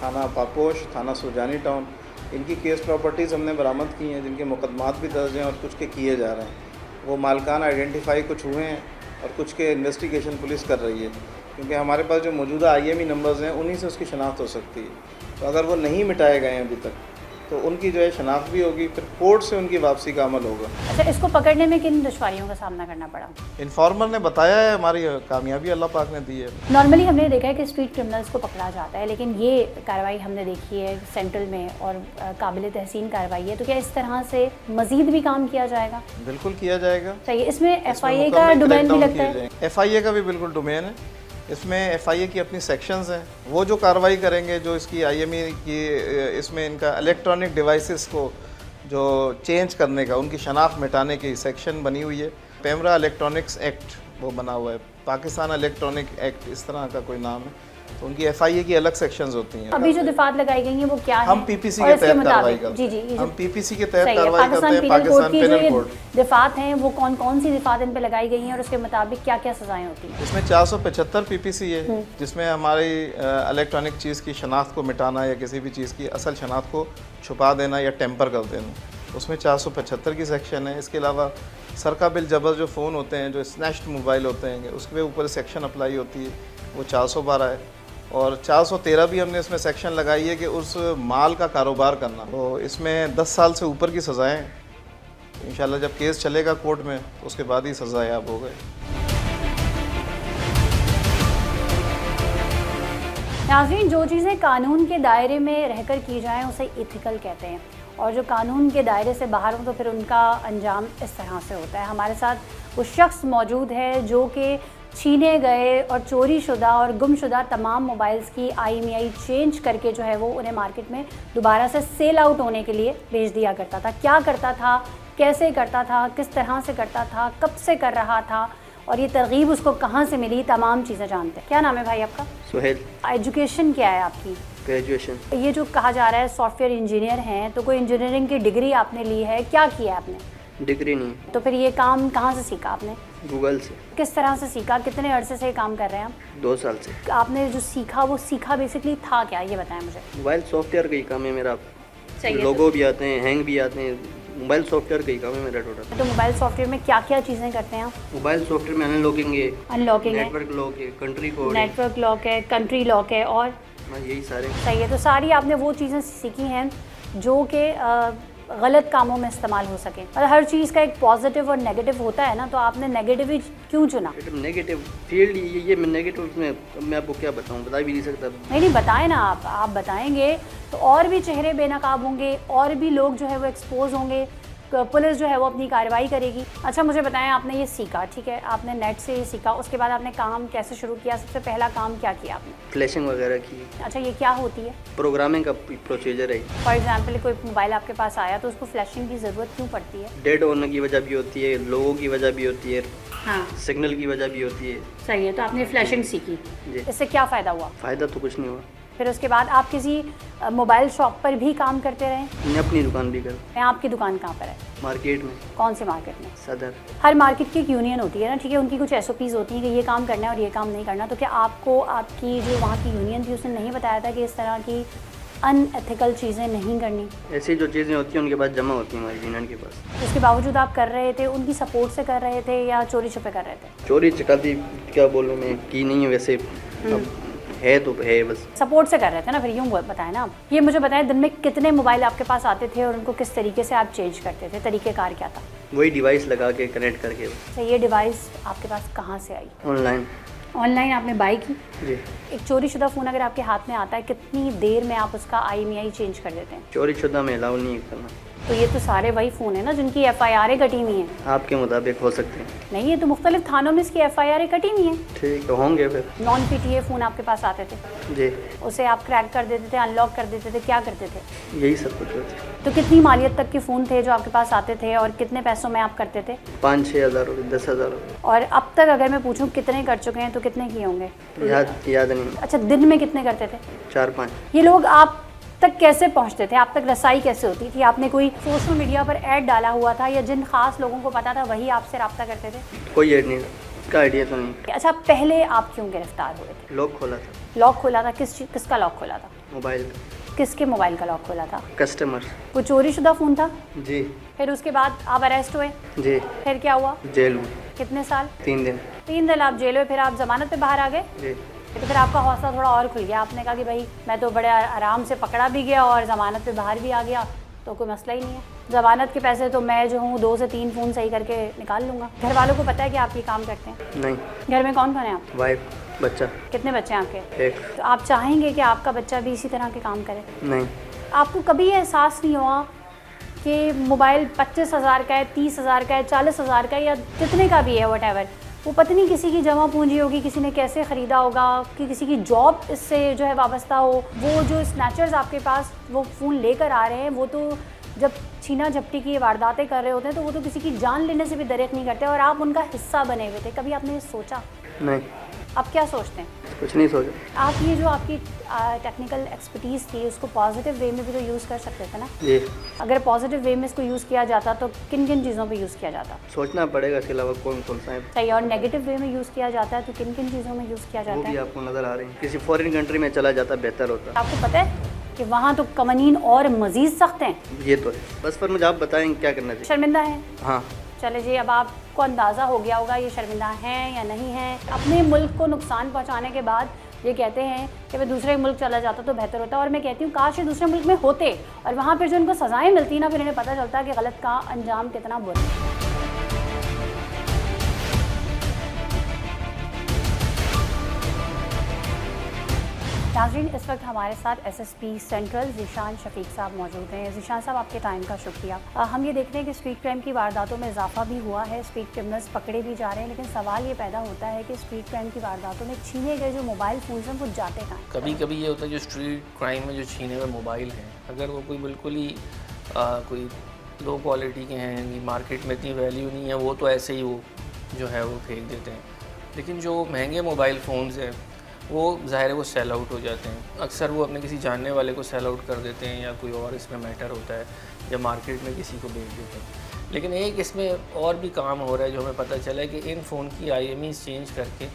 थाना पापोश, थाना सुजानी टाउन, इनकी केस प्रॉपर्टीज़ हमने बरामद की हैं जिनके मुकदमात भी दर्ज हैं और कुछ के किए जा रहे हैं। वो मालकान आइडेंटिफाई कुछ हुए हैं और कुछ के इन्वेस्टिगेशन पुलिस कर रही है, क्योंकि हमारे पास जो मौजूदा आईएमई नंबर्स हैं उन्हीं से उसकी शनाख्त हो सकती है। तो अगर वो नहीं मिटाए गए हैं अभी तक तो उनकी जो है शनाख्त भी होगी, फिर कोर्ट से उनकी वापसी का अमल होगा। अच्छा, इसको पकड़ने में किन दुश्वारियों का सामना करना पड़ा? इन्फॉर्मर ने बताया है, हमारी कामयाबी अल्लाह पाक ने दी है। नॉर्मली हमने देखा है कि स्ट्रीट क्रिमिनल्स को पकड़ा जाता है, लेकिन ये कार्रवाई हमने देखी है सेंट्रल में और काबिल तहसीन कार्रवाई है, तो क्या इस तरह से मज़ीद भी काम किया जाएगा? बिल्कुल किया जाएगा। सही है। इसमें FIA का मुकम्मल डोमेन भी क्रैकडाउन लगता किए है? जाएंगे। FIA का भी बिल्कुल डोमेन है। इसमें FIA की अपनी सेक्शंस हैं, वो जो कार्रवाई करेंगे, जो इसकी आईएमई की इसमें इनका इलेक्ट्रॉनिक डिवाइसेस को जो चेंज करने का, उनकी शनाख्त मिटाने की सेक्शन बनी हुई है। पेमरा इलेक्ट्रॉनिक्स एक्ट वो बना हुआ है, पाकिस्तान इलेक्ट्रॉनिक एक्ट इस तरह का कोई नाम है, तो उनकी FIA की अलग सेक्शंस होती हैं। अभी जो दिफात लगाई गई हैं वो क्या है? हम PPC और के इसके तहत मुताबिक- कार्रवाई करते जी जी, हैं। ये हम जो- PPC के तहत सही है। कार्रवाई करते पाकिस्तान हैं। पीनल कोड पाकिस्तान की जो पेनल ये कोड, दिफात हैं वो कौन कौन सी दिफात इन पे लगाई गई हैं और उसके मुताबिक क्या क्या सजाएं होती हैं? इसमें 475 PPC है, जिसमें हमारी इलेक्ट्रॉनिक चीज़ की शनाख्त को मिटाना या किसी भी चीज़ की असल शनाख्त को छुपा देना या टेम्पर कर देना, उसमें 475 की सेक्शन है। इसके अलावा सर का बिल जबर जो फ़ोन होते हैं, जो स्नैच्ड मोबाइल होते हैं, उसके ऊपर सेक्शन अप्लाई होती है, वो 412 है। और 413 भी हमने इसमें सेक्शन लगाई है कि उस माल का कारोबार करना। तो इसमें 10 साल से ऊपर की सज़ाएँ, इंशाल्लाह जब केस चलेगा कोर्ट में तो उसके बाद ही सज़ा याब हो गए। नाज़रीन, जो चीज़ें कानून के दायरे में रहकर की जाएं उसे इथिकल कहते हैं, और जो कानून के दायरे से बाहर हो तो फिर उनका अंजाम इस तरह से होता है। हमारे साथ वो शख्स मौजूद है जो कि छीने गए और चोरी शुदा और गुमशुदा तमाम मोबाइल्स की IMEI चेंज करके जो है वो उन्हें मार्केट में दोबारा से सेल आउट होने के लिए भेज दिया करता था। क्या करता था, कैसे करता था, किस तरह से करता था, कब से कर रहा था और ये तरगीब उसको कहाँ से मिली, तमाम चीज़ें जानते हैं। क्या नाम है भाई आपका? सुहेल। एजुकेशन क्या है आपकी? ग्रेजुएशन। ये जो कहा जा रहा है सॉफ्टवेयर इंजीनियर हैं, तो कोई इंजीनियरिंग की डिग्री आपने ली है? क्या किया है आपने? डिग्री नहीं। तो फिर ये काम कहाँ से सीखा आपने? गूगल से। किस तरह से सीखा? कितने अरसे से ये काम कर रहे हैं आप? 2 साल से। आपने जो सीखा वो सीखा बेसिकली था क्या, ये बताएं मुझे। मोबाइल सॉफ्टवेयर का ही काम है मेरा। सही है। लोगो भी आते हैं, हैंग भी आते हैं, मोबाइल सॉफ्टवेयर का ही काम है मेरा टोटल। तो मोबाइल सॉफ्टवेयर में क्या क्या चीज़ें करते हैं आप? मोबाइल सॉफ्टवेयर में अनलॉकिंग है, अनलॉकिंग है, नेटवर्क लॉक है, कंट्री कोड है, नेटवर्क लॉक है, कंट्री लॉक है, और यही सारे। सही है। तो सारी आपने वो चीज़ें सीखी हैं जो कि गलत कामों में इस्तेमाल हो सके। और हर चीज़ का एक पॉजिटिव और नेगेटिव होता है ना, तो आपने नेगेटिव ही क्यों चुना? नेगेटिव फील्ड ये मैं नेगेटिव में मैं आपको क्या बताऊं, बता भी नहीं सकता। नहीं बताएं ना, आप बताएंगे तो और भी चेहरे बेनकाब होंगे, और भी लोग जो है वो एक्सपोज होंगे, पुलिस जो है वो अपनी कार्रवाई करेगी। अच्छा मुझे बताएं, आपने ये सीखा, ठीक है, आपने नेट से ये सीखा, उसके बाद आपने काम कैसे शुरू किया? सबसे पहला काम क्या किया आपने? फ्लैशिंग वगैरह की। अच्छा, ये क्या होती है? प्रोग्रामिंग का प्रोसीजर है। फॉर एग्जाम्पल कोई मोबाइल आपके पास आया तो उसको फ्लैशिंग की ज़रूरत क्यों पड़ती है? डेड होने की वजह भी होती है, लोगों की वजह भी होती है, हाँ सिग्नल की वजह भी होती है। सही है। तो आपने फ्लैशिंग सीखी, जी। इससे क्या फ़ायदा हुआ? फ़ायदा तो कुछ नहीं हुआ। फिर उसके बाद आप किसी मोबाइल शॉप पर भी काम करते रहे? मैं अपनी दुकान भी कर। आपकी दुकान कहाँ पर है? मार्केट में। कौन से मार्केट में? सदर। हर मार्केट की एक यूनियन होती है ना, ठीक है, उनकी कुछ SOPs होती हैं कि ये काम करना है और ये काम नहीं करना। तो क्या आपको आपकी जो वहाँ की यूनियन थी उसने नहीं बताया था कि इस तरह की अनएथिकल चीज़ें नहीं करनी? ऐसी जो चीज़ें होती हैं उनके पास जमा होती हैं हमारी यूनियन के पास। उसके बावजूद आप कर रहे थे, उनकी सपोर्ट से कर रहे थे या चोरी छुपे कर रहे थे? चोरी चकाती क्या बोलूँ मैं, की नहीं है वैसे, अब है तो है बस। सपोर्ट से कर रहे थे ना, फिर यूँ बताएं ना आप। ये मुझे बताएं, दिन में कितने मोबाइल आपके पास आते थे और उनको किस तरीके से आप चेंज करते थे? तरीक़ेकार क्या था? वही डिवाइस लगा के कनेक्ट करके। तो ये डिवाइस आपके पास कहाँ से आई? ऑनलाइन। ऑनलाइन आपने बाई की? जी। एक चोरी शुदा फ़ोन अगर आपके हाथ में आता है, कितनी देर में आप उसका IMEI चेंज कर देते हैं? चोरी शुदा में अलाउ नहीं करना। तो ये तो सारे वही फ़ोन है ना जिनकी FIR कटी हुई हैं? आपके मुताबिक हो सकते हैं। नहीं, ये तो मुख्तलिफ थानों में इसकी FIR कटी हुई हैं। ठीक तो होंगे फिर। नॉन PTA फ़ोन आपके पास आते थे? जी। उसे आप क्रैक कर देते थे, अनलॉक कर देते थे, क्या करते थे? यही सब कुछ होता है। तो कितनी मालियत तक के फ़ोन थे जो आपके पास आते थे और कितने पैसों में आप करते थे? 5-6 हज़ार, 10,000। और अब तक अगर मैं पूछूं कितने कर चुके हैं तो कितने किए होंगे? याद नहीं। अच्छा, दिन में कितने करते थे? 4-5। ये लोग आप तक कैसे पहुंचते थे? आप तक रसाई कैसे होती थी? आपने कोई सोशल मीडिया पर ऐड डाला हुआ था या जिन खास लोगों को पता था वही आपसे रब्ता करते थे? कोई ऐड नहीं, इसका आइडिया तो नहीं। अच्छा, पहले आप क्यों गिरफ्तार हुए थे? लॉक खोला था। लॉक खोला था? किसका लॉक खोला था? मोबाइल। किसके मोबाइल का लॉक खोला था? कस्टमर। वो चोरी शुदा फ़ोन था? जी। फिर उसके बाद आप अरेस्ट हुए? जी। फिर क्या हुआ? जेल में। कितने साल? 3 दिन। 3 दिन आप जेल में, फिर आप जमानत पे बाहर आ गए? जी। तो फिर आपका हौसला थोड़ा और खुल गया, आपने कहा कि भाई मैं तो बड़े आराम से पकड़ा भी गया और ज़मानत पे बाहर भी आ गया, तो कोई मसला ही नहीं है। ज़मानत के पैसे तो मैं जो हूँ 2 से 3 फ़ोन सही करके निकाल लूँगा। घर वालों को पता है कि आप ये काम करते हैं? नहीं। घर में कौन कौन है आप? वाइफ, बच्चा। कितने बच्चे हैं आपके? 1। तो आप चाहेंगे कि आपका बच्चा भी इसी तरह के काम करे? नहीं। आपको कभी ये एहसास नहीं हुआ कि मोबाइल 25,000 का है, 30,000 का है, 40,000 का है या जितने का भी है, वट वो पत्नी किसी की जमा पूंजी होगी, किसी ने कैसे ख़रीदा होगा, कि किसी की जॉब इससे जो है वाबस्ता हो। वो जो स्नैचर्स आपके पास वो फ़ोन लेकर आ रहे हैं, वो तो जब छीना झपटी की वारदातें कर रहे होते हैं तो वो तो किसी की जान लेने से भी दरेक नहीं करते, और आप उनका हिस्सा बने हुए थे। कभी आपने ये सोचा? नहीं। आप क्या सोचते हैं? कुछ नहीं सोचा। आप ये जो आपकी टेक्निकल एक्सपर्टीज़ थी उसको पॉजिटिव वे में भी तो यूज़ कर सकते थे ना? जी। अगर पॉजिटिव वे में इसको यूज़ किया जाता तो किन किन चीज़ों पे यूज़ किया जाता? सोचना पड़ेगा, इसके अलावा कौन सा है। सही। और नेगेटिव वे में यूज़ किया जाता है तो किन किन चीज़ों में यूज़ किया वो जाता भी है? आपको नज़र आ रही है। किसी फॉरेन कंट्री में चला जाता बेहतर होता। आपको पता है कि वहाँ तो कवानीन और मज़ीद सख्त हैं। ये तो है, बस पर मुझे आप बताएं क्या करना चाहिए। शर्मिंदा हैं? हाँ, चले जी, अब आपको अंदाज़ा हो गया होगा ये शर्मिंदा हैं या नहीं हैं। अपने मुल्क को नुकसान पहुँचाने के बाद ये कहते हैं कि मैं दूसरे मुल्क चला जाता तो बेहतर होता, और मैं कहती हूँ काश ये दूसरे मुल्क में होते और वहाँ पर जो उनको सज़ाएँ मिलती ना, फिर इन्हें पता चलता कि गलत का अंजाम कितना बुरा है। नाज़रीन, इस वक्त हमारे साथ SSP सेंट्रल ज़ीशान शफीक साहब मौजूद हैं। ज़ीशान साहब, आपके टाइम का शुक्रिया। हम ये देख रहे हैं कि स्ट्रीट क्राइम की वारदातों में इजाफा भी हुआ है, स्ट्रीट क्रिमिनल्स पकड़े भी जा रहे हैं, लेकिन सवाल ये पैदा होता है कि स्ट्रीट क्राइम की वारदातों में छीने गए जो मोबाइल फ़ोन हैं वो जाते कहाँ? कभी कभी ये होता है जो स्ट्रीट क्राइम में जो छीने हुए मोबाइल हैं, अगर वो कोई बिल्कुल ही कोई लो क्वालिटी के हैं, मार्केट में इतनी वैल्यू नहीं है, वो तो ऐसे ही वो जो है वो फेंक देते हैं। लेकिन जो महंगे मोबाइल फ़ोन्स हैं वो ज़ाहिर है वो सेल आउट हो जाते हैं। अक्सर वो अपने किसी जानने वाले को सेल आउट कर देते हैं, या कोई और इसमें मैटर होता है, या मार्केट में किसी को बेच देते हैं। लेकिन एक इसमें और भी काम हो रहा है जो हमें पता चला है कि इन फ़ोन की IMEI चेंज करके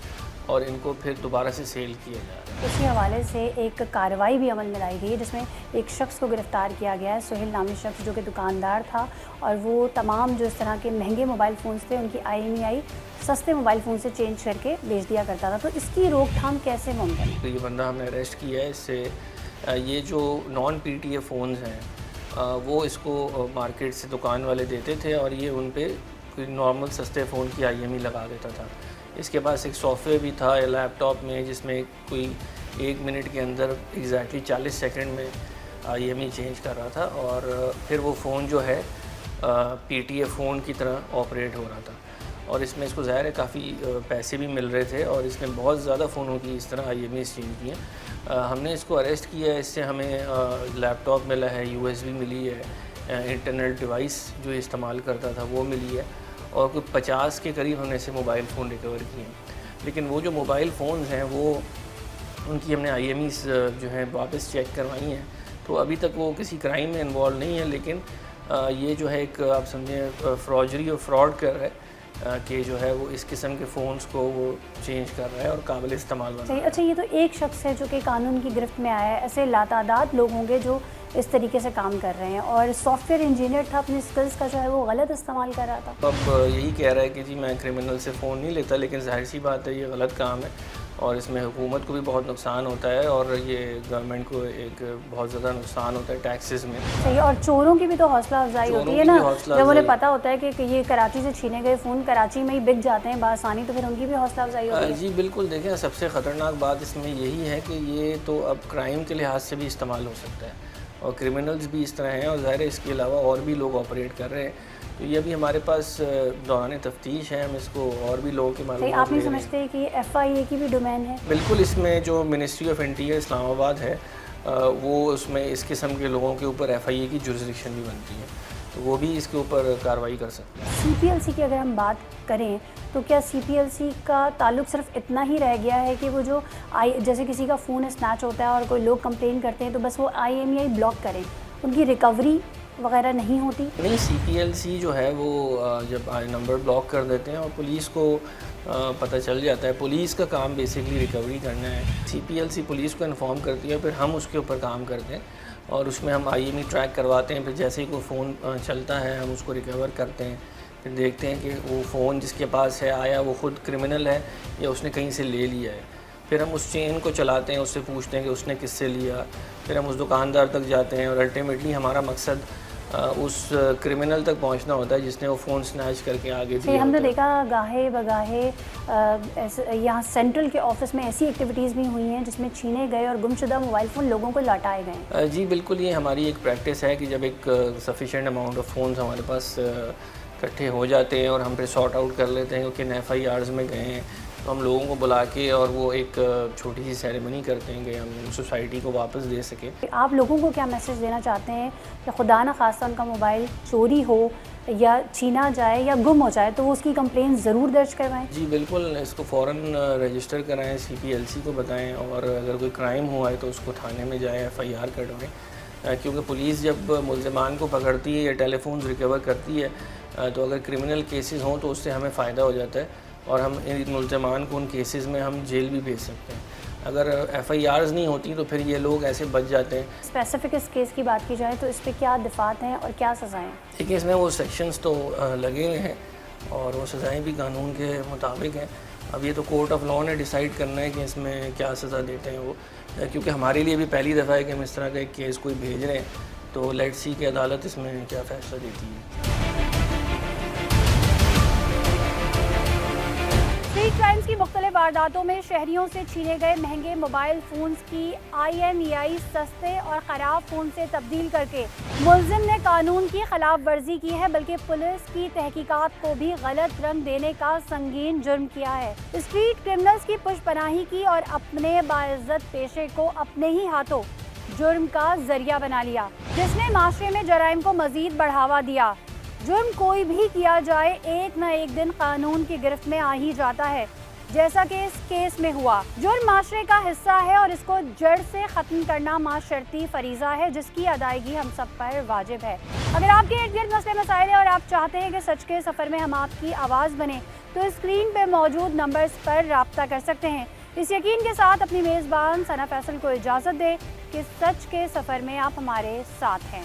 और इनको फिर दोबारा से सेल किया जा रहा है। इसी हवाले से एक कार्रवाई भी अमल में लाई गई है जिसमें एक शख्स को गिरफ़्तार किया गया है, सुहेल नामी शख्स, जो कि दुकानदार था और वो तमाम जो इस तरह के महंगे मोबाइल फ़ोन्स थे उनकी IMEI सस्ते मोबाइल फ़ोन से चेंज करके बेच दिया करता था। तो इसकी रोकथाम कैसे मुमकिन है? तो ये बंदा हमने अरेस्ट किया है। इससे ये जो नॉन PTA फ़ोन्स हैं वो इसको मार्केट से दुकान वाले देते थे और ये उन पे कोई नॉर्मल सस्ते फ़ोन की IMEI लगा देता था। इसके पास एक सॉफ्टवेयर भी था लैपटॉप में जिसमें कोई 1 मिनट के अंदर एग्जैक्टली 40 सेकंड में IMEI चेंज कर रहा था और फिर वो फ़ोन जो है PTA फ़ोन की तरह ऑपरेट हो रहा था। और इसमें इसको ज़ाहिर है काफ़ी पैसे भी मिल रहे थे और इसने बहुत ज़्यादा फ़ोनों की इस तरह IMEI चेंज की हैं। हमने इसको अरेस्ट किया है। इससे हमें लैपटॉप मिला है, USB मिली है, इंटरनेट डिवाइस जो इस्तेमाल करता था वो मिली है और कोई 50 के करीब हमने से मोबाइल फ़ोन रिकवर किए हैं। लेकिन वो जो मोबाइल फ़ोन्स हैं वो उनकी हमने IMEI जो हैं वापस चेक करवाई हैं, तो अभी तक वो किसी क्राइम में इन्वॉल्व नहीं है। लेकिन ये जो है एक आप समझें फ्रॉजरी और फ्रॉड कर रहा है कि जो है वो इस किस्म के फ़ोन्स को वो चेंज कर रहा है और काबिल इस्तेमाल बना रहा है। अच्छा, ये तो एक शख्स है जो कि कानून की गिरफ्त में आया है, ऐसे लातादाद लोग होंगे जो इस तरीके से काम कर रहे हैं और सॉफ्टवेयर इंजीनियर था, अपनी स्किल्स का जो है वो गलत इस्तेमाल कर रहा था। अब यही कह रहा है कि जी मैं क्रिमिनल से फ़ोन नहीं लेता, लेकिन जाहिर सी बात है ये गलत काम है और इसमें हुकूमत को भी बहुत नुकसान होता है और ये गवर्नमेंट को एक बहुत ज़्यादा नुकसान होता है टैक्सेस में। सही, और चोरों की भी तो हौसला अफजाई होती है ना, जब उन्हें पता होता है कि ये कराची से छीने गए फ़ोन कराची में ही बिक जाते हैं बासानी, तो फिर उनकी भी हौसला अफजाई होती है। जी बिल्कुल, देखें सबसे ख़तरनाक बात इसमें यही है कि ये तो अब क्राइम के लिहाज से भी इस्तेमाल हो सकता है और क्रिमिनल्स भी इस तरह हैं और ज़ाहिर है इसके अलावा और भी लोग ऑपरेट कर रहे हैं। तो ये अभी हमारे पास दौरान तफ्तीश है, हम इसको और भी लोगों के मालूम। आप नहीं समझते हैं कि FIA की भी डोमेन है? बिल्कुल, इसमें जो मिनिस्ट्री ऑफ इंटीरियर इस्लामाबाद है वो उसमें इस किस्म के लोगों के ऊपर FIA की जुरिसडिक्शन भी बनती है, तो वो भी इसके ऊपर कार्रवाई कर सकते हैं। CPLC की अगर हम बात करें तो क्या CPLC का ताल्लुक सिर्फ इतना ही रह गया है कि वो जो जैसे किसी का फ़ोन स्नैच होता है और कोई लोग कंप्लेन करते हैं तो बस वो IMEI ब्लॉक करें, उनकी रिकवरी वगैरह नहीं होती? नहीं, CPLC जो है वो जब नंबर ब्लॉक कर देते हैं और पुलिस को पता चल जाता है, पुलिस का काम बेसिकली रिकवरी करना है। CPLC पुलिस को इन्फॉर्म करती है, फिर हम उसके ऊपर काम करते हैं और उसमें हम IMEI ट्रैक करवाते हैं। फिर जैसे ही कोई फ़ोन चलता है हम उसको रिकवर करते हैं, फिर देखते हैं कि वो फ़ोन जिसके पास है आया वो ख़ुद क्रिमिनल है या उसने कहीं से ले लिया है। फिर हम उस चेन को चलाते हैं, उससे पूछते हैं कि उसने किससे लिया, फिर हम उस दुकानदार तक जाते हैं और अल्टीमेटली हमारा मकसद उस क्रिमिनल तक पहुंचना होता है जिसने वो फ़ोन स्नैच करके आगे दिया। हमने देखा गाहे बगाहे यहाँ सेंट्रल के ऑफिस में ऐसी एक्टिविटीज़ भी हुई हैं जिसमें छीने गए और गुमशुदा मोबाइल फ़ोन लोगों को लौटाए गए। जी बिल्कुल, ये हमारी एक प्रैक्टिस है कि जब एक सफिशेंट अमाउंट ऑफ फ़ोन्स हमारे पास इकट्ठे हो जाते हैं और हम फिर सॉर्ट आउट कर लेते हैं क्योंकि FIRs में गए हैं, तो हम लोगों को बुला के और वो एक छोटी सी सेरेमनी करते हैं कि हम सोसाइटी को वापस दे सकें। आप लोगों को क्या मैसेज देना चाहते हैं कि खुदा न खास्ता उनका मोबाइल चोरी हो या छीना जाए या गुम हो जाए तो वो उसकी कंप्लेन ज़रूर दर्ज करवाएं? जी बिल्कुल, इसको फ़ौरन रजिस्टर कराएं, CPLC को बताएं और अगर कोई क्राइम हुआ है तो उसको थाने में जाएँ, FIR कटवाएँ, क्योंकि पुलिस जब मुल्ज़िमान को पकड़ती है या टेलीफोन रिकवर करती है तो अगर क्रिमिनल केसेस हों तो उससे हमें फ़ायदा हो जाता है और हम इन मुल्ज़िमान को उन केसेस में हम जेल भी भेज सकते हैं। अगर FIRs नहीं होती तो फिर ये लोग ऐसे बच जाते हैं। स्पेसिफिक इस केस की बात की जाए तो इस पे क्या दिफात हैं और क्या सज़ाएं? देखिए इसमें वो सेक्शंस तो लगे हुए हैं और वो सज़ाएं भी कानून के मुताबिक हैं। अब ये तो कोर्ट ऑफ लॉ ने डिसाइड करना है कि इसमें क्या सज़ा देते हैं वो, क्योंकि हमारे लिए भी पहली दफ़ा है कि हम इस तरह का एक केस कोई भेज रहे हैं, तो लेट्स सी कि अदालत इसमें क्या फ़ैसला देती है। स्ट्रीट क्राइम्स की मुख्तलिफ वारदातों में शहरियों से छीने गए महंगे मोबाइल फ़ोन्स की IMEI सस्ते और ख़राब फ़ोन से तब्दील करके मुलजिम ने कानून की खिलाफ वर्जी की है, बल्कि पुलिस की तहकीकात को भी गलत रंग देने का संगीन जुर्म किया है। स्ट्रीट क्रिमिनल्स की पुशपनाही की और अपने बाइज्जत पेशे को अपने ही हाथों जुर्म का जरिया बना लिया, जिसने माशरे में जराइम को मजीद बढ़ावा दिया। जुर्म कोई भी किया जाए एक न एक दिन कानून की गिरफ्त में आ ही जाता है, जैसा कि इस केस में हुआ। जुर्म माशरे का हिस्सा है और इसको जड़ से ख़त्म करना माशरती फरीज़ा है, जिसकी अदायगी हम सब पर वाजिब है। अगर आपके इर्द गिर्द मसले मसाइल हैं और आप चाहते हैं कि सच के सफ़र में हम आपकी आवाज़ बने, तो स्क्रीन पर मौजूद नंबर्स पर रब्ता कर सकते हैं। इस यकीन के साथ अपनी मेज़बान सना फैसल को इजाज़त दें कि सच के सफ़र में आप हमारे साथ हैं।